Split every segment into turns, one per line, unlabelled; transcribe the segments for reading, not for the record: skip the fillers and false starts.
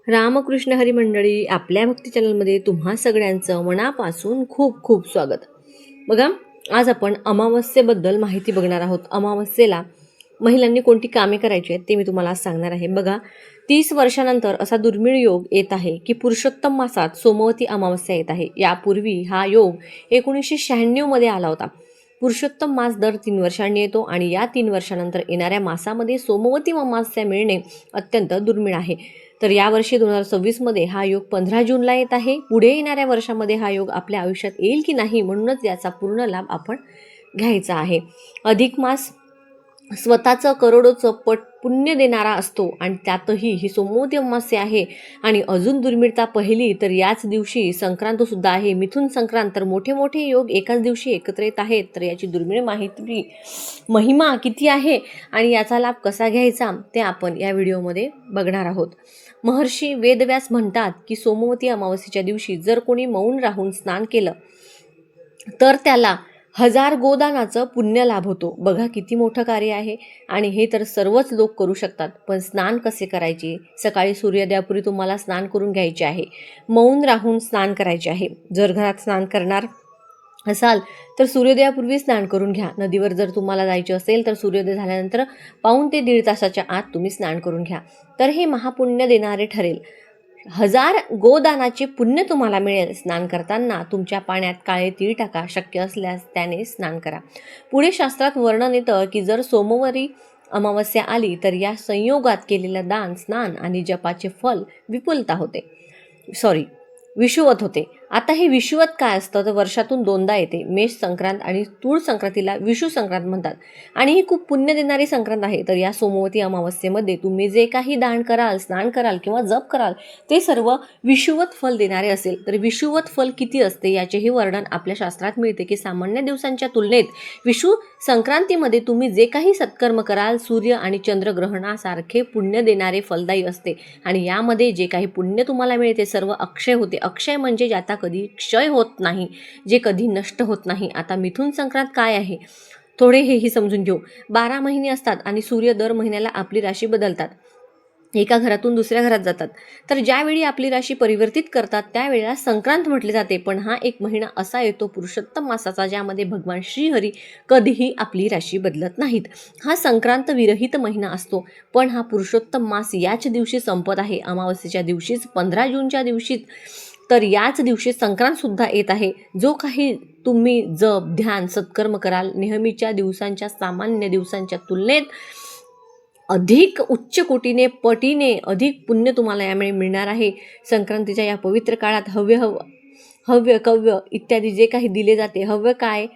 रामकृष्ण हरी मंडळी, आपल्या भक्ती चॅनलमध्ये तुम्हा सगळ्यांचं मनापासून खूप खूप स्वागत. बघा, आज आपण अमावस्येबद्दल माहिती बघणार आहोत. अमावस्येला महिलांनी कोणती कामे करायची आहेत ते मी तुम्हाला आज सांगणार आहे. बघा, 30 वर्षानंतर असा दुर्मिळ योग येत आहे की पुरुषोत्तम मासात सोमवती अमावस्या येत आहे. यापूर्वी हा योग 1996 मध्ये आला होता. पुरुषोत्तम मास दर 3 वर्षांनी येतो आणि या 3 वर्षानंतर येणाऱ्या मासामध्ये सोमवती अमावस्या मिळणे अत्यंत दुर्मिळ आहे. तर यावर्षी 2026 मध्ये हा योग 15 जूनला येत आहे. पुढे येणाऱ्या वर्षामध्ये हा योग आपल्या आयुष्यात येईल की नाही, म्हणूनच याचा पूर्ण लाभ आपण घ्यायचा आहे. अधिक मास स्वतःचं करोडोचं पट पुण्य देणारा असतो आणि त्यातही ही सोमवती अमावस्या आहे. आणि अजून दुर्मिळता पहिली तर याच दिवशी संक्रांत सुद्धा आहे, मिथुन संक्रांत. तर मोठे मोठे योग एकाच दिवशी एकत्र येत आहेत. तर याची दुर्मिळ माहिती, महिमा किती आहे आणि याचा लाभ कसा घ्यायचा ते आपण या व्हिडिओमध्ये बघणार आहोत. महर्षी वेदव्यास म्हणतात की सोमवती अमावस्येच्या दिवशी जर कोणी मौन राहून स्नान केलं तर त्याला 1000 गोदानाचं पुण्य लाभ होतो. बघा किती मोठं कार्य आहे आणि हे तर सर्वच लोक करू शकतात. पण स्नान कसे करायचे? सकाळी सूर्योदयापूर्वी तुम्हाला स्नान करून घ्यायचे आहे. मौन राहून स्नान करायचे आहे. जर घरात स्नान करणार असाल तर सूर्योदयापूर्वी स्नान करून घ्या. नदीवर जर तुम्हाला जायचे असेल तर सूर्योदय झाल्यानंतर पाऊण ते 1.5 तासाच्या आत तुम्ही स्नान करून घ्या. तर हे महापुण्य देणारे ठरेल. 1000 गोदानाचे पुण्य तुम्हाला मिळेल. स्नान करताना तुमच्या पाण्यात काळे तीळ टाका. शक्य असल्यास त्याने स्नान करा. पुढे शास्त्रात वर्णन येतं की जर सोमवारी अमावस्या आली तर या संयोगात केलेलं दान, स्नान आणि जपाचे फल विषुवत होते. आता हे विषुवत काय असतं तर वर्षातून 2दा येते. मेष संक्रांत आणि तूळ संक्रांतीला विषु संक्रांत म्हणतात आणि ही खूप पुण्य देणारी संक्रांत आहे. तर या सोमवती अमावस्येमध्ये तुम्ही जे काही दान कराल, स्नान कराल किंवा जप कराल ते सर्व विषुवत फल देणारे असेल. तर विषुवत फल किती असते याचेही वर्णन आपल्या शास्त्रात मिळते की सामान्य दिवसांच्या तुलनेत विषु संक्रांतीमध्ये तुम्ही जे काही सत्कर्म कराल सूर्य आणि चंद्रग्रहणासारखे पुण्य देणारे फलदायी असते. आणि यामध्ये जे काही पुण्य तुम्हाला मिळते सर्व अक्षय होते. अक्षय म्हणजे ज्याचा कधी क्षय होत नाही, जे कधी नष्ट होत नाही. आता मिथुन संक्रांत काय आहे थोडे हेही समजून घेऊ. 12 महिने असतात आणि सूर्य दर महिन्याला आपली राशी बदलतात, एका घरातून दुसऱ्या घरात जातात. तर ज्यावेळी आपली राशी परिवर्तित करतात त्यावेळेला संक्रांत म्हटले जाते. पण हा एक महिना असा येतो पुरुषोत्तम मासाचा ज्यामध्ये भगवान श्रीहरी कधीही आपली राशी बदलत नाहीत. हा संक्रांत विरहित महिना असतो. पण हा पुरुषोत्तम मास याच दिवशी संपत आहे, अमावस्येच्या दिवशीच, 15 जूनच्या दिवशीच. तर याच दिवशी संक्रांत सुद्धा येत आहे. जो काही तुम्ही जप, ध्यान, सत्कर्म कराल नेहमीच्या दिवसांच्या, सामान्य दिवसांच्या तुलनेत अधिक उच्च कोटीने, पटीने अधिक पुण्य तुम्हाला यामुळे मिळणार आहे. संक्रांतीच्या या पवित्र काळात हव्य, कव्य इत्यादी जे काही दिले जाते. हव्य काय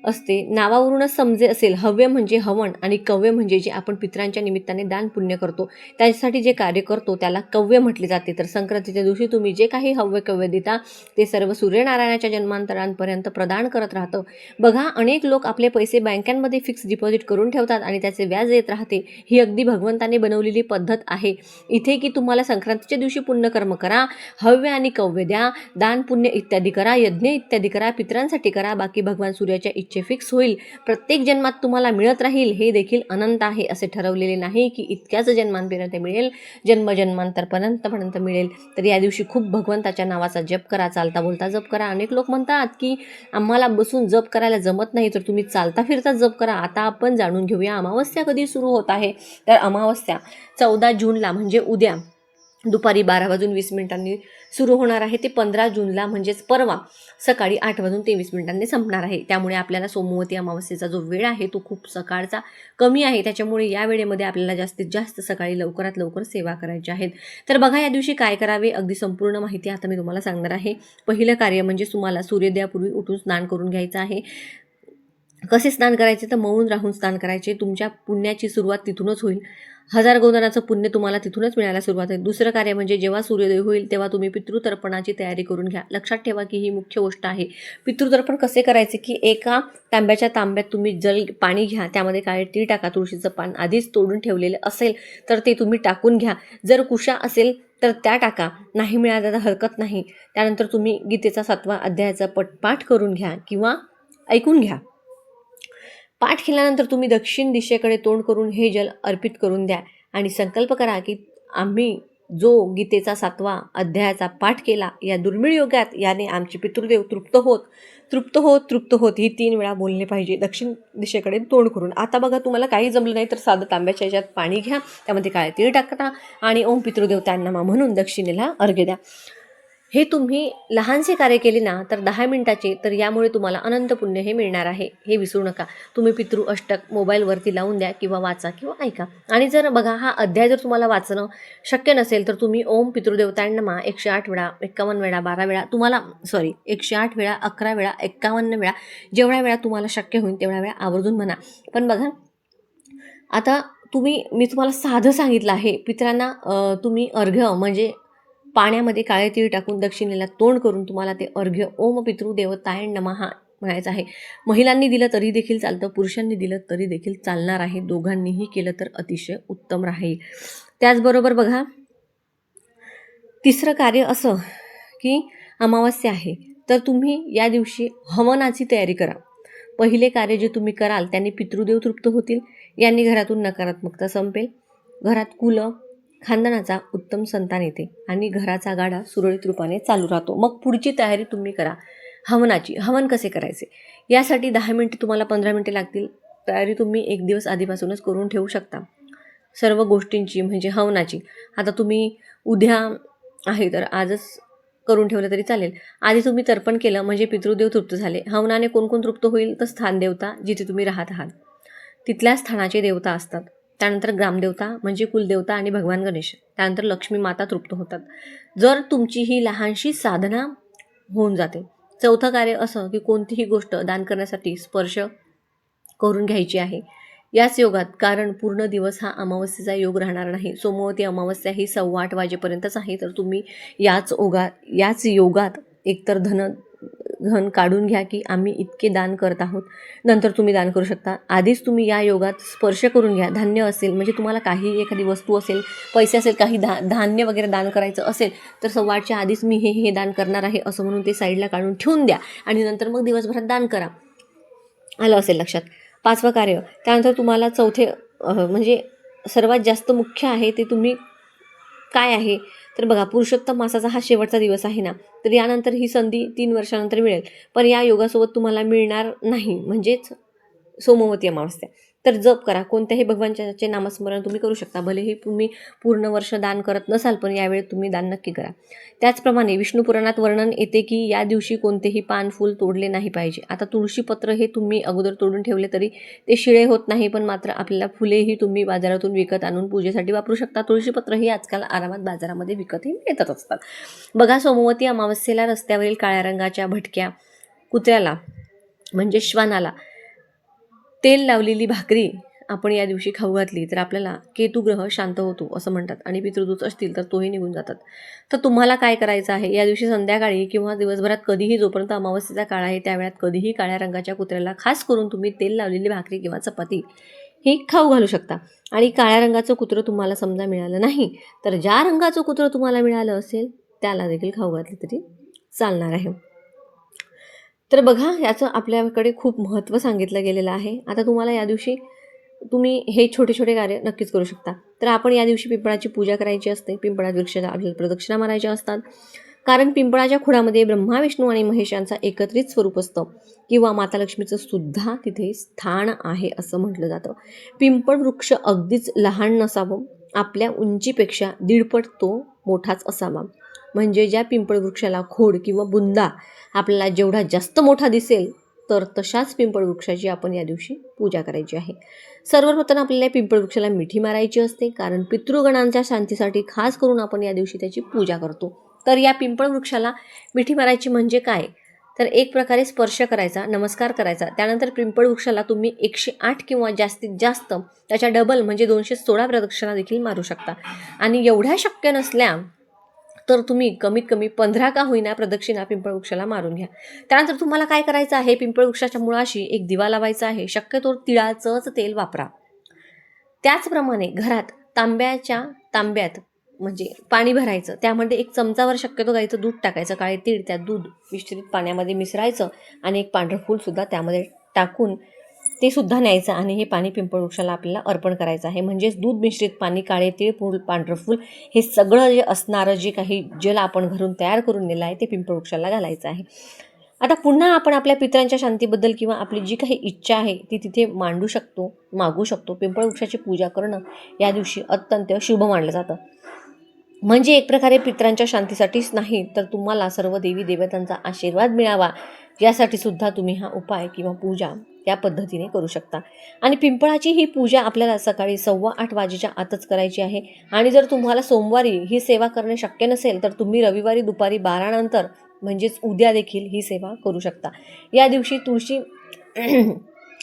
असते नावावरूनच समजे असेल. हव्य म्हणजे हवन आणि कव्य म्हणजे जे आपण पितरांच्या निमित्ताने दान पुण्य करतो त्यासाठी जे कार्य करतो त्याला कव्य म्हटले जाते. तर संक्रांतीच्या दिवशी तुम्ही जे काही हव्य कव्य देता ते सर्व सूर्यनारायणाच्या जन्मांतरांपर्यंत प्रदान करत राहतं. बघा, अनेक लोक आपले पैसे बँकांमध्ये फिक्स डिपॉझिट करून ठेवतात आणि त्याचे व्याज येत राहते. ही अगदी भगवंताने बनवलेली पद्धत आहे इथे की तुम्हाला संक्रांतीच्या दिवशी पुण्यकर्म करा, हव्य आणि कव्य द्या, दान पुण्य इत्यादी करा, यज्ञ इत्यादी करा, पितरांसाठी करा. बाकी भगवान सूर्याच्या इच्छे फिक्स होईल. प्रत्येक जन्मात तुम्हाला मिळत राहील. हे देखील अनंत आहे, असे ठरवलेले नाही की इतक्याच जन्मांपर्यंत मिळेल, जन्मजन्मांतरपर्यंत मिळेल. तर या दिवशी खूप भगवंताच्या नावाचा जप करा, चालता बोलता जप करा. अनेक लोक म्हणतात की आम्हाला बसून जप करायला जमत नाही, तर तुम्ही चालता फिरता जप करा. आता आपण जाणून घेऊया अमावस्या कधी सुरू होत आहे. तर अमावस्या 14 जूनला म्हणजे उद्या दुपारी 12:20 सुरू होणार आहे. ते 15 जूनला म्हणजेच परवा सकाळी 8:23 संपणार आहे. त्यामुळे आपल्याला सोमवती अमावस्येचा जो वेळ आहे तो खूप सकाळचा कमी आहे. त्याच्यामुळे या वेळेमध्ये आपल्याला जास्तीत जास्त सकाळी लवकरात लवकर सेवा करायची आहेत. तर बघा, या दिवशी काय करावे अगदी संपूर्ण माहिती आता मी तुम्हाला सांगणार आहे. पहिलं कार्य म्हणजे तुम्हाला सूर्योदयापूर्वी उठून स्नान करून घ्यायचं आहे. कसे स्नान करायचे तर मौन राहून स्नान करायचे. तुमच्या पुण्याची सुरुवात तिथूनच होईल. 1000 गोदानाचं पुण्य तुम्हाला तिथूनच मिळायला सुरुवात आहे. दुसरं कार्य म्हणजे जेव्हा सूर्योदय होईल तेव्हा तुम्ही पितृतर्पणाची तयारी करून घ्या. लक्षात ठेवा की ही मुख्य गोष्ट आहे. पितृतर्पण कसे करायचे की एका तांब्याच्या तांब्यात तुम्ही पाणी घ्या, त्यामध्ये काळे तीळ टाका. तुळशीचं पान आधीच तोडून ठेवलेलं असेल तर ते तुम्ही टाकून घ्या. जर कुशा असेल तर त्या टाका, नाही मिळाला तर हरकत नाही. त्यानंतर तुम्ही गीतेचा 7वा अध्यायाचा पाठ करून घ्या किंवा ऐकून घ्या. पाठ केल्यानंतर तुम्ही दक्षिण दिशेकडे तोंड करून हे जल अर्पित करून द्या आणि संकल्प करा की आम्ही जो गीतेचा 7वा अध्यायाचा पाठ केला या दुर्मिळ योगात याने आमचे पितृदेव तृप्त होत ही 3 वेळा बोलले पाहिजे दक्षिण दिशेकडे तोंड करून. आता बघा तुम्हाला काही जमलं नाही तर साधं तांब्याच्या ह्याच्यात पाणी घ्या, त्यामध्ये काळे तीळ टाका आणि ओम पितृदेवतांना म्हणून दक्षिणेला अर्घ्य द्या. हे तुम्ही लहानसे कार्य केले ना तर 10 मिनिटाचे, तर यामुळे तुम्हाला अनंत पुण्य हे मिळणार आहे, हे विसरू नका. तुम्ही पितृ अष्टक मोबाईलवरती लावून द्या किंवा वाचा किंवा ऐका. आणि जर बघा हा अध्याय जर तुम्हाला वाचणं शक्य नसेल तर तुम्ही ओम पितृदेवतांना 108 वेळा, 51 वेळा, 12 वेळा 108 वेळा, 11 वेळा, 51 वेळा, जेवढ्या वेळा तुम्हाला शक्य होईल तेवढ्या वेळा आवर्जून म्हणा. पण बघा आता मी तुम्हाला साधं सांगितलं आहे. पितरांना तुम्ही अर्घ्य म्हणजे पाण्यामध्ये काळे तीळ टाकून दक्षिणेला तोंड करून तुम्हाला ते अर्घ्य ओम पितृदेवताय नमः म्हणायचं आहे. महिलांनी दिलं तरी देखील चालतं, पुरुषांनी दिलं तरी देखील चालणार आहे. दोघांनीही केलं तर अतिशय उत्तम राहील. त्याचबरोबर बघा तिसरं कार्य असं की अमावस्या आहे तर तुम्ही या दिवशी हवनाची तयारी करा. पहिले कार्य जे तुम्ही कराल त्यांनी पितृदेव तृप्त होतील, यांनी घरातून नकारात्मकता संपेल, घरात खानदानाचा उत्तम संतान येते आणि घराचा गाडा सुरळीत रूपाने चालू राहतो. मग पुढची तयारी तुम्ही करा हवनाची. हवन कसे करायचे यासाठी 10 मिनिटे तुम्हाला 15 मिनिटे लागतील. तयारी तुम्ही 1 दिवस आधीपासूनच करून ठेवू शकता सर्व गोष्टींची म्हणजे हवनाची. आता तुम्ही उद्या आहे तर आजच करून ठेवलं तरी चालेल. आधी तुम्ही तर्पण केलं म्हणजे पितृदेव तृप्त झाले. हवनाने कोण तृप्त होईल तर स्थान देवता जिथे तुम्ही राहत आहात तिथल्या स्थानाचे देवता असतात. त्यानंतर ग्रामदेवता म्हणजे कुलदेवता आणि भगवान गणेश. त्यानंतर लक्ष्मी माता तृप्त होतात जर तुमची ही लहानशी साधना होऊन जाते. चौथं कार्य असं की कोणतीही गोष्ट दान करण्यासाठी स्पर्श करून घ्यायची आहे याच योगात, कारण पूर्ण दिवस हा अमावस्येचा योग राहणार नाही. सोमवती अमावस्या ही 8:15 वाजेपर्यंतच आहे. तर तुम्ही याच योगात एकतर धन काढून घ्या की आम्ही इतके दान करत आहोत, नंतर तुम्ही दान करू शकता. आधीच तुम्ही या योगात स्पर्श करून घ्या. धान्य असेल म्हणजे तुम्हाला काही एखादी वस्तू असेल, पैसे असेल, काही धान्य वगैरे दान करायचं असेल तर 8:15च्या आधीच मी हे दान करणार आहे असं म्हणून ते साईडला काढून ठेवून द्या आणि नंतर मग दिवसभरात दान करा. आलं असेल लक्षात. 5वं कार्य त्यानंतर तुम्हाला चौथे म्हणजे सर्वात जास्त मुख्य आहे ते तुम्ही काय आहे तर बघा पुरुषोत्तम मासाचा हा शेवटचा दिवस आहे ना, तर यानंतर ही संधी 3 वर्षानंतर मिळेल. पण या योगासोबत तुम्हाला मिळणार नाही म्हणजेच सोमवती अमावस्या. तर जप करा. कोणत्याही भगवानचे नामस्मरण तुम्ही करू शकता. भलेही तुम्ही पूर्ण वर्ष दान करत नसाल पण यावेळी तुम्ही दान नक्की करा. त्याचप्रमाणे विष्णू पुराणात वर्णन येते की या दिवशी कोणतेही पान फूल तोडले नाही पाहिजे. आता तुळशीपत्र हे तुम्ही अगोदर तोडून ठेवले तरी ते शिळे होत नाही, पण मात्र आपल्याला फुलेही तुम्ही बाजारातून विकत आणून पूजेसाठी वापरू शकता. तुळशीपत्रही आजकाल आरामात बाजारामध्ये विकतही मिळतच असतात. बघा सोमवती अमावस्येला रस्त्यावरील काळ्या रंगाच्या भटक्या कुत्र्याला म्हणजे श्वानाला तेल लावलेली भाकरी आपण या दिवशी खाऊ घातली तर आपल्याला केतुग्रह शांत होतो असं म्हणतात आणि पितृदोष असतील तर तोही निघून जातात. तर तुम्हाला काय करायचं आहे या दिवशी संध्याकाळी किंवा दिवसभरात कधीही जोपर्यंत अमावस्येचा काळ आहे त्या वेळात कधीही काळ्या रंगाच्या कुत्र्याला खास करून तुम्ही तेल लावलेली भाकरी किंवा चपाती ही खाऊ घालू शकता. आणि काळ्या रंगाचं कुत्रं तुम्हाला समजा मिळालं नाही तर ज्या रंगाचं कुत्रं तुम्हाला मिळालं असेल त्याला देखील खाऊ घातली तरी चालणार आहे. तर बघा याचं आपल्याकडे खूप महत्त्व सांगितलं गेलेलं आहे. आता तुम्हाला या दिवशी तुम्ही हे छोटे छोटे कार्य नक्कीच करू शकता. तर आपण या दिवशी पिंपळाची पूजा करायची असते. पिंपळा वृक्षाला आपल्याला प्रदक्षिणा मारायच्या असतात, कारण पिंपळाच्या खोडामध्ये ब्रह्मा विष्णू आणि महेश यांचा एकत्रित स्वरूप असतं किंवा माता लक्ष्मीचं सुद्धा तिथे स्थान आहे असं म्हटलं जातं. पिंपळ वृक्ष अगदीच लहान नसावं, आपल्या उंचीपेक्षा 1.5 पट तो मोठाच असावा. म्हणजे ज्या पिंपळ वृक्षाला खोड किंवा बुंदा आपल्याला जेवढा जास्त मोठा दिसेल तर तशाच पिंपळ वृक्षाची आपण या दिवशी पूजा करायची आहे. सर्वप्रथम आपल्याला पिंपळ वृक्षाला मिठी मारायची असते, कारण पितृगणांच्या शांतीसाठी खास करून आपण या दिवशी त्याची पूजा करतो. तर या पिंपळ वृक्षाला मिठी मारायची म्हणजे काय तर एक प्रकारे स्पर्श करायचा, नमस्कार करायचा. त्यानंतर पिंपळ वृक्षाला तुम्ही 108 किंवा जास्तीत जास्त त्याच्या डबल म्हणजे 216 प्रदक्षिणा देखील मारू शकता. आणि एवढ्या शक्य नसल्या तर तुम्ही कमीत कमी 15 का होईना प्रदक्षिणा पिंपळ वृक्षाला मारून घ्या. त्यानंतर तुम्हाला काय करायचं आहे, पिंपळ वृक्षाच्या मुळाशी एक दिवा लावायचा आहे. शक्यतो तिळाचंच तेल वापरा. त्याचप्रमाणे घरात तांब्यात म्हणजे पाणी भरायचं, त्यामध्ये 1 चमचावर शक्यतो गाईचं दूध टाकायचं. काळे तीळ त्या दूध मिश्रित पाण्यामध्ये मिसळायचं आणि एक पांढरं फूलसुद्धा त्यामध्ये टाकून ते सुद्धा न्यायचं आणि हे पाणी पिंपळ वृक्षाला आपल्याला अर्पण करायचं आहे. म्हणजेच दूध मिश्रित पाणी, काळे तीळ, फूल, पांढरं फूल हे सगळं जे असणारं जे काही जल आपण घरून तयार करून नेलं आहे ते पिंपळ वृक्षाला घालायचं आहे. आता पुन्हा आपण आपल्या पितरांच्या शांतीबद्दल किंवा आपली जी काही इच्छा आहे ती तिथे मांडू शकतो, मागू शकतो. पिंपळ वृक्षाची पूजा करणं या दिवशी अत्यंत शुभ मानलं जातं. म्हणजे एक प्रकारे पितरांच्या शांतीसाठीच नाही तर तुम्हाला सर्व देवी देवतांचा आशीर्वाद मिळावा यासाठी सुद्धा तुम्ही हा उपाय किंवा पूजा त्या पद्धतीने करू शकता. आणि पिंपळाची ही पूजा आपल्याला सकाळी 8:15 वाजेच्या आतच करायची आहे. आणि जर तुम्हाला सोमवारी ही सेवा करणे शक्य नसेल तर तुम्ही रविवारी दुपारी 12 नंतर म्हणजेच उद्या देखील ही सेवा करू शकता. या दिवशी तुळशी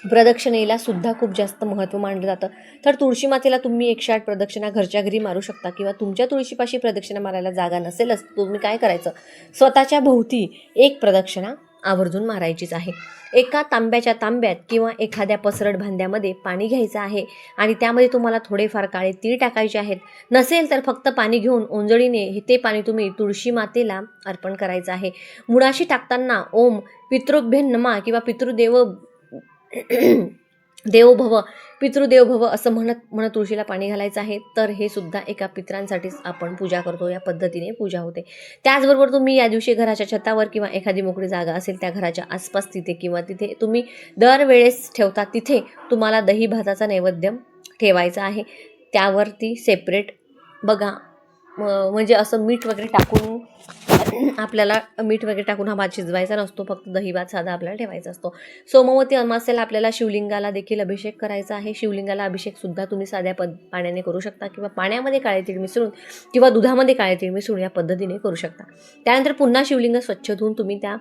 प्रदक्षिणेला सुद्धा खूप जास्त महत्त्व मानलं जातं. तर तुळशी मातेला तुम्ही 108 प्रदक्षिणा घरच्या घरी मारू शकता किंवा तुमच्या तुळशीपाशी प्रदक्षिणा मारायला जागा नसेलच तुम्ही काय करायचं, स्वतःच्या भोवती एक प्रदक्षिणा आवर्जून मारायचीच आहे. एका तांब्यात किंवा एखाद्या पसरट भांड्यामध्ये पाणी घ्यायचं आहे आणि त्यामध्ये तुम्हाला थोडेफार काळे तीळ टाकायचे आहेत. नसेल तर फक्त पाणी घेऊन ओंजळीने ते पाणी तुम्ही तुळशी मातेला अर्पण करायचं आहे. मुळाशी टाकताना ओम पितृभ्य नमः किंवा पितृदेव देवो भव, पितृदेव भव असं म्हणत तुळशीला पाणी घालायचं आहे. तर हे सुद्धा एका पितरांसाठीच आपण पूजा करतो, या पद्धतीने पूजा होते. त्याचबरोबर तुम्ही या दिवशी घराच्या छतावर किंवा एखादी मोकळी जागा असेल त्या घराच्या आसपास तिथे किंवा तिथे तुम्ही दरवेळेस ठेवता तिथे तुम्हाला दही भाताचा नैवेद्य ठेवायचा आहे. त्यावरती सेपरेट बघा म्हणजे असं मीठ वगैरे टाकून आपल्याला मीठ वगैरे टाकून हा भात शिजवायचा नसतो, फक्त दही भात साधा आपल्याला ठेवायचा असतो. सोमवती अमावास्येला आपल्याला शिवलिंगाला देखील अभिषेक करायचा आहे. शिवलिंगाला अभिषेक सुद्धा तुम्ही साध्या पाण्याने करू शकता किंवा पाण्यामध्ये काळे तीळ मिसळून किंवा दुधामध्ये काळे तीळ मिसळून या पद्धतीने करू शकता. त्यानंतर पुन्हा शिवलिंग स्वच्छ धुवून तुम्ही त्या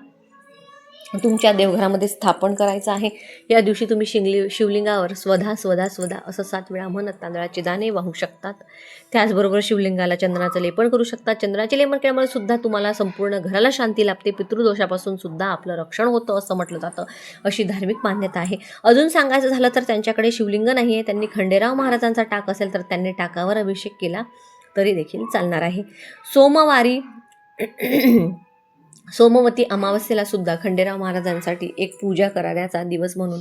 तुमच्या देवघरामध्ये स्थापन करायचं आहे. या दिवशी तुम्ही शिवलिंगावर स्वधा स्वधा स्वधा असं 7 वेळा म्हणत तांदळाचे दाणे वाहू शकतात. त्याचबरोबर शिवलिंगाला चंदनाचं लेपन करू शकतात. चंदनाचे लेपन केल्यामुळे सुद्धा तुम्हाला संपूर्ण घराला शांती लाभते, पितृदोषापासून सुद्धा आपलं रक्षण होतं असं म्हटलं जातं, अशी धार्मिक मान्यता आहे. अजून सांगायचं झालं तर त्यांच्याकडे शिवलिंग नाही आहे, त्यांनी खंडेराव महाराजांचा टाक असेल तर त्यांनी टाकावर अभिषेक केला तरी देखील चालणार आहे. सोमवती अमावस्येला सुद्धा खंडेराव महाराजांसाठी एक पूजा करण्याचा दिवस म्हणून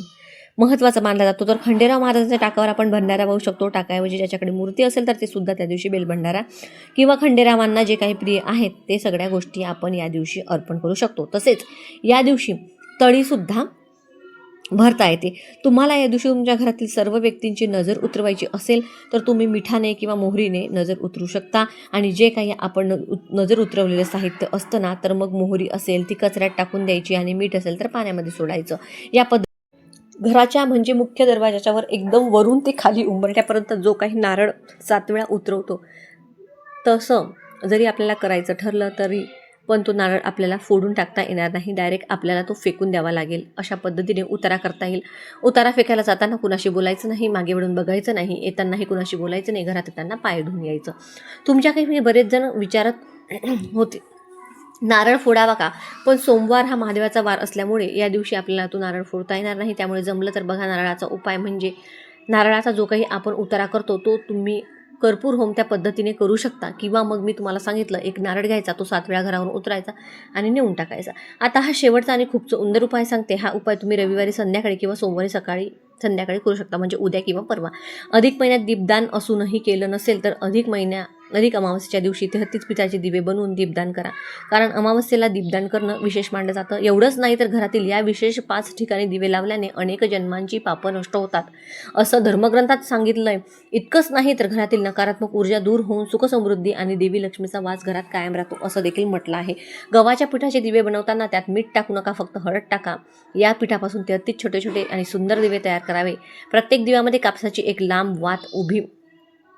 महत्त्वाचा मानला जातो. तर खंडेराव महाराजांच्या टाकावर आपण भंडारा वाहू शकतो. टाकाऐवजी ज्याच्याकडे मूर्ती असेल तर ते सुद्धा त्या दिवशी बेलभंडारा किंवा खंडेरावांना जे काही प्रिय आहेत ते सगळ्या गोष्टी आपण या दिवशी अर्पण करू शकतो. तसेच या दिवशी तळीसुद्धा भरता येते. तुम्हाला या दिवशी तुमच्या घरातील सर्व व्यक्तींची नजर उतरवायची असेल तर तुम्ही मिठाने किंवा मोहरीने नजर उतरू शकता. आणि जे काही आपण नजर उतरवलेलं साहित्य असतं ना, तर मग मोहरी असेल ती कचऱ्यात टाकून द्यायची आणि मीठ असेल तर पाण्यामध्ये सोडायचं. या घराच्या म्हणजे मुख्य दरवाजाच्या वर एकदम वरून ते खाली उंबरठ्यापर्यंत जो काही नारळ 7 वेळा उतरवतो तसं जरी आपल्याला करायचं ठरलं तरी पण तो नारळ आपल्याला फोडून टाकता येणार नाही, डायरेक्ट आपल्याला तो फेकून द्यावा लागेल. अशा पद्धतीने उतारा करता येईल. उतारा फेकायला जाताना कुणाशी बोलायचं नाही, मागे वळून बघायचं नाही, येतानाही कुणाशी बोलायचं नाही, घरात येताना पाय धुवून यायचं. तुमच्या काही बरेच जण विचारत होते नारळ फोडावा का, पण सोमवार हा महादेवाचा वार असल्यामुळे या दिवशी आपल्याला तो नारळ फोडता येणार नाही. त्यामुळे जमलं तर बघा, नारळाचा उपाय म्हणजे नारळाचा जो काही आपण उतारा करतो तो तुम्ही कर्पूर होम त्या पद्धतीने करू शकता किंवा मग मी तुम्हाला सांगितलं एक नारळ घ्यायचा, तो 7 वेळा घरावरून उतरायचा आणि नेऊन टाकायचा. आता हा शेवटचा आणि खूप सुंदर उपाय सांगते. हा उपाय तुम्ही रविवारी संध्याकाळी किंवा सोमवारी संध्याकाळी करू शकता, म्हणजे उद्या किंवा परवा. अधिक महिन्यात दीपदान असूनही केलं नसेल तर अधिक अमावस्येच्या दिवशी 33 पिठाचे दिवे बनवून दीपदान करा. कारण अमावस्येला दीपदान करणं विशेष मानलं जातं. एवढंच नाही तर घरातील या विशेष 5 ठिकाणी दिवे लावल्याने अनेक जन्मांची पापं नष्ट होतात असं धर्मग्रंथात सांगितलंय. इतकंच नाही तर घरातील नकारात्मक ऊर्जा दूर होऊन सुखसमृद्धी आणि देवी लक्ष्मीचा वास घरात कायम राहतो असं देखील म्हटलं आहे. गव्हाच्या पिठाचे दिवे बनवताना त्यात मीठ टाकू नका, फक्त हळद टाका. या पिठापासून 33 छोटे छोटे आणि सुंदर दिवे तयार करावे. प्रत्येक दिव्यामध्ये कापसाची एक लांब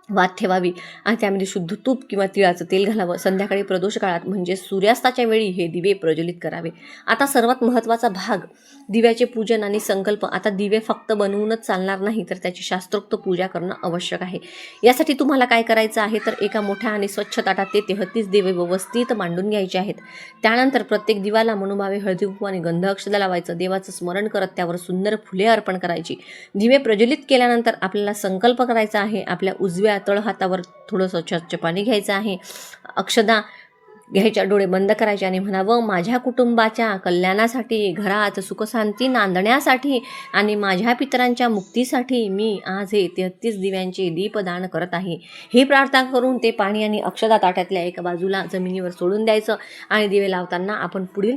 वात ठेवावी आणि त्यामध्ये शुद्ध तूप किंवा तिळाचं तेल घालावं. संध्याकाळी प्रदोष काळात म्हणजे सूर्यास्ताच्या वेळी हे दिवे प्रज्वलित करावे. आता सर्वात महत्त्वाचा भाग दिव्याचे पूजन आणि संकल्प. आता दिवे फक्त बनवूनच चालणार नाही तर त्याची शास्त्रोक्त पूजा करणं आवश्यक आहे. यासाठी तुम्हाला काय करायचं आहे तर एका मोठ्या आणि स्वच्छ ताटात ते 33 दिवे व्यवस्थित मांडून घ्यायचे आहेत. त्यानंतर प्रत्येक दिवाला मनोभावे हळदी कुंकू आणि गंध अक्षता लावायचं. देवाचं स्मरण करत त्यावर सुंदर फुले अर्पण करायची. दिवे प्रज्वलित केल्यानंतर आपल्याला संकल्प करायचा आहे. आपल्या उजव्या तळहातावर थोडंसं स्वच्छ पाणी घ्यायचं आहे. अक्षदा घ्यायच्या, डोळे बंद करायचे आणि म्हणावं, माझ्या कुटुंबाच्या कल्याणासाठी, घरात सुखशांती नांदण्यासाठी आणि माझ्या पितरांच्या मुक्तीसाठी मी आज हे 33 दिव्यांचे दीपदान करत आहे. ही प्रार्थना करून ते पाणी आणि अक्षता ताटातल्या एका बाजूला जमिनीवर सोडून द्यायचं आणि दिवे लावताना आपण पुढील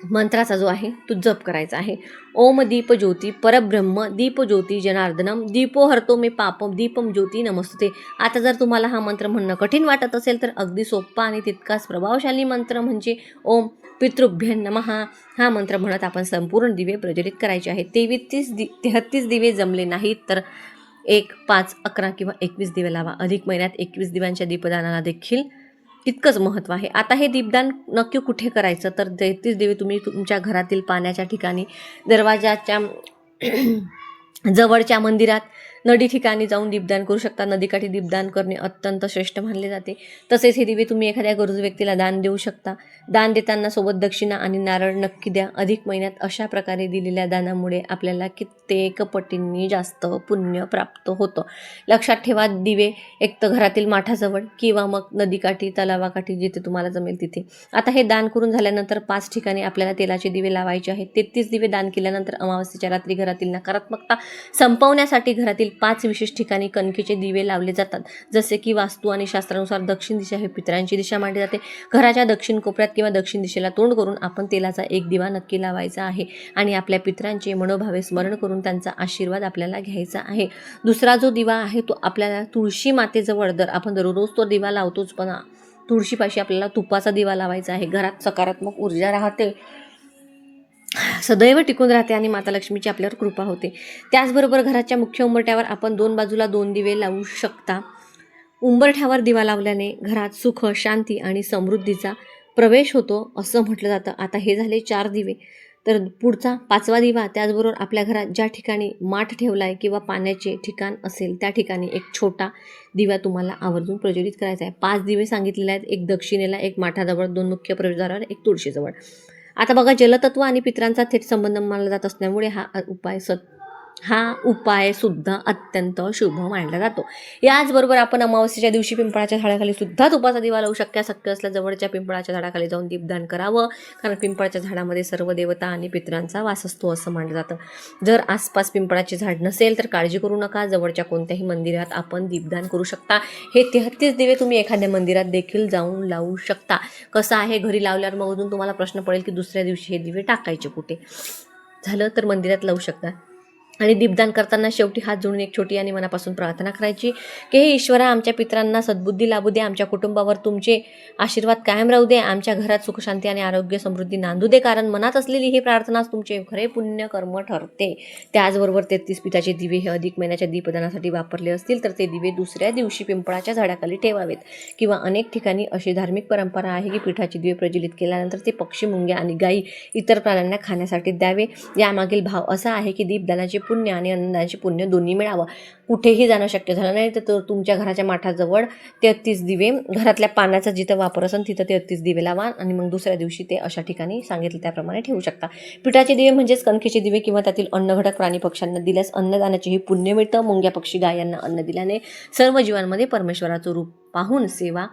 मंत्राचा जो आहे तो जप करायचा आहे. ओम दीप ज्योती परब्रह्म दीप ज्योती जनार्दनम दीपो हरतो मे पापम दीपम ज्योती नमस्ते. आता जर तुम्हाला हा मंत्र म्हणणं कठीण वाटत असेल तर अगदी सोपा आणि तितकाच प्रभावशाली मंत्र म्हणजे ओम पितृभ्य नमः हा मंत्र म्हणत आपण संपूर्ण दिवे प्रज्वलित करायचे आहेत. 33 दिवे जमले नाहीत तर 1, 5, 11 किंवा 21 दिवे लावा. अधिक महिन्यात 21 दिव्यांच्या दीपदानाला देखील तितकंच महत्त्व आहे. आता हे दीपदान नक्की कुठे करायचं तर 33 दिवे तुम्ही तुमच्या घरातील पाण्याच्या ठिकाणी, दरवाजाच्या जवळच्या मंदिरात, नदी ठिकाणी जाऊन दीपदान करू शकता. नदीकाठी दीपदान करणे अत्यंत श्रेष्ठ मानले जाते. तसेच हे दिवे तुम्ही एखाद्या गरजू व्यक्तीला दान देऊ शकता. दान देताना सोबत दक्षिणा आणि नारळ नक्की द्या. अधिक महिन्यात अशा प्रकारे दिलेल्या दानामुळे आपल्याला कित्येक पटींनी जास्त पुण्य प्राप्त होतं. लक्षात ठेवा, दिवे एक तर घरातील माठाजवळ किंवा मग नदीकाठी, तलावाकाठी, जिथे तुम्हाला जमेल तिथे. आता हे दान करून झाल्यानंतर 5 ठिकाणी आपल्याला तेलाचे दिवे लावायचे आहेत. 33 दिवे दान केल्यानंतर अमावस्येच्या रात्री घरातील नकारात्मकता संपवण्यासाठी घरातील 5 विशेष ठिकाणी कणकेचे दिवे लावले जातात. जसे की वास्तू आणि शास्त्रानुसार दक्षिण दिशा ही पितरांची दिशा मानली जाते. घराच्या दक्षिण कोपऱ्यात किंवा दक्षिण दिशेला तोंड करून आपण तेलाचा एक दिवा नक्की लावायचा आहे आणि आपल्या पितरांचे मनोभावे स्मरण करून त्यांचा आशीर्वाद आपल्याला घ्यायचा आहे. दुसरा जो दिवा आहे तो आपल्याला तुळशी मातेजवळ, आपण दररोज तो दिवा लावतोच, पण तुळशीपाशी आपल्याला तुपाचा दिवा लावायचा आहे. घरात सकारात्मक ऊर्जा राहते, सदैव टिकून राहते आणि माता लक्ष्मीची आपल्यावर कृपा होते. त्याचबरोबर घराच्या मुख्य उंबरठ्यावर आपण 2 बाजूला 2 दिवे लावू शकता. उंबरठ्यावर दिवा लावल्याने घरात सुख, शांती आणि समृद्धीचा प्रवेश होतो असं म्हटलं जातं. आता हे झाले 4 दिवे. तर पुढचा 5वा दिवा, त्याचबरोबर आपल्या घरात ज्या ठिकाणी माठ ठेवला आहे किंवा पाण्याचे ठिकाण असेल त्या ठिकाणी एक छोटा दिवा तुम्हाला आवर्जून प्रज्वलित करायचा आहे. 5 दिवे सांगितलेले आहेत, एक दक्षिणेला, एक माठाजवळ, 2 मुख्य प्रवेशद्वारावर, एक तुळशीजवळ. आता बघा, जलतत्व आणि पितरांचा थेट संबंध मानला जात असल्यामुळे हा उपाय सुद्धा अत्यंत शुभ मानला जातो. याचबरोबर आपण अमावस्येच्या दिवशी पिंपळाच्या झाडाखाली सुद्धा तुपाचा दिवा लावू शक्य असल्या जवळच्या पिंपळाच्या झाडाखाली जाऊन दीपदान करावं, कारण पिंपळाच्या झाडामध्ये सर्व देवता आणि पितरांचा वास असतो असं मानलं जातं. जर आसपास पिंपळाचे झाड नसेल तर काळजी करू नका, जवळच्या कोणत्याही मंदिरात आपण दीपदान करू शकता. हे 33 दिवे तुम्ही एखाद्या मंदिरात देखील जाऊन लावू शकता. कसं आहे, घरी लावल्यावर मग अजून तुम्हाला प्रश्न पडेल की दुसऱ्या दिवशी हे दिवे टाकायचे कुठे. झालं तर मंदिरात लावू शकता. आणि दीपदान करताना शेवटी हात जोडून एक छोटी आणि मनापासून प्रार्थना करायची की हे ईश्वरा, आमच्या पितरांना सद्बुद्धी लाभू दे, आमच्या कुटुंबावर तुमचे आशीर्वाद कायम राहू दे, आमच्या घरात सुखशांती आणि आरोग्य समृद्धी नांदू दे, कारण मनात असलेली ही प्रार्थनाच तुमचे खरे पुण्य कर्म ठरते. त्याचबरोबर 33 पिठाचे दिवे हे अधिक महिन्याच्या दीपदानासाठी वापरले असतील तर ते दिवे दुसऱ्या दिवशी पिंपळाच्या झाडाखाली ठेवावेत. किंवा अनेक ठिकाणी अशी धार्मिक परंपरा आहे की पिठाचे दिवे प्रज्वलित केल्यानंतर ते पक्षी, मुंग्या आणि गायी इतर प्राण्यांना खाण्यासाठी द्यावे. यामागील भाव असा आहे की दीपदानाचे पुण्य आणि अन्नदानाचे पुण्य दोन्ही मिळावं. कुठेही जाणं शक्य झालं नाही तर तुमच्या घराच्या माठाजवळ 33 दिवे, घरातल्या पाण्याचा जिथं वापर असेल तिथं 33 दिवे लावा आणि मग दुसऱ्या दिवशी ते अशा ठिकाणी सांगितलं त्याप्रमाणे ठेवू शकता. पिठाचे दिवे म्हणजेच कणकेचे दिवे किंवा त्यातील अन्न घटक प्राणी पक्ष्यांना दिल्यास अन्नदानाचेही पुण्य मिळतं. मुंग्या, पक्षी, गाय यांना अन्न दिल्याने सर्व जीवांमध्ये परमेश्वराचं रूप पाहून सेवा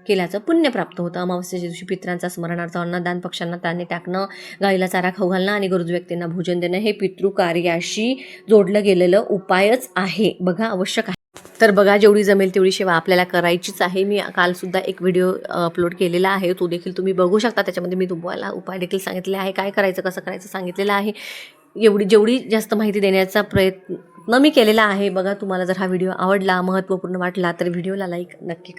केल्याचं पुण्य प्राप्त होतं. अमावस्येच्या दिवशी पितरांचा स्मरणार्थ अन्नदान, पक्ष्यांना दाणे टाकणं, गाईला चारा खाऊ घालणं आणि गरजू व्यक्तींना भोजन देणं हे पितृकार्याशी जोडलं गेलेलं उपायच आहे. बघा, आवश्यक आहे. तर बघा, जेवढी जमेल तेवढी सेवा आपल्याला करायचीच आहे. मी कालसुद्धा एक व्हिडिओ अपलोड केलेला आहे, तो देखील तुम्ही बघू शकता. त्याच्यामध्ये मी तुम्हाला उपाय देखील सांगितले आहे, काय करायचं, कसं करायचं सांगितलेलं आहे. जेवढी जास्त माहिती देण्याचा प्रयत्न मी केलेला आहे. बघा, तुम्हाला जर हा व्हिडिओ आवडला, महत्त्वपूर्ण वाटला तर व्हिडिओला लाईक नक्की करा.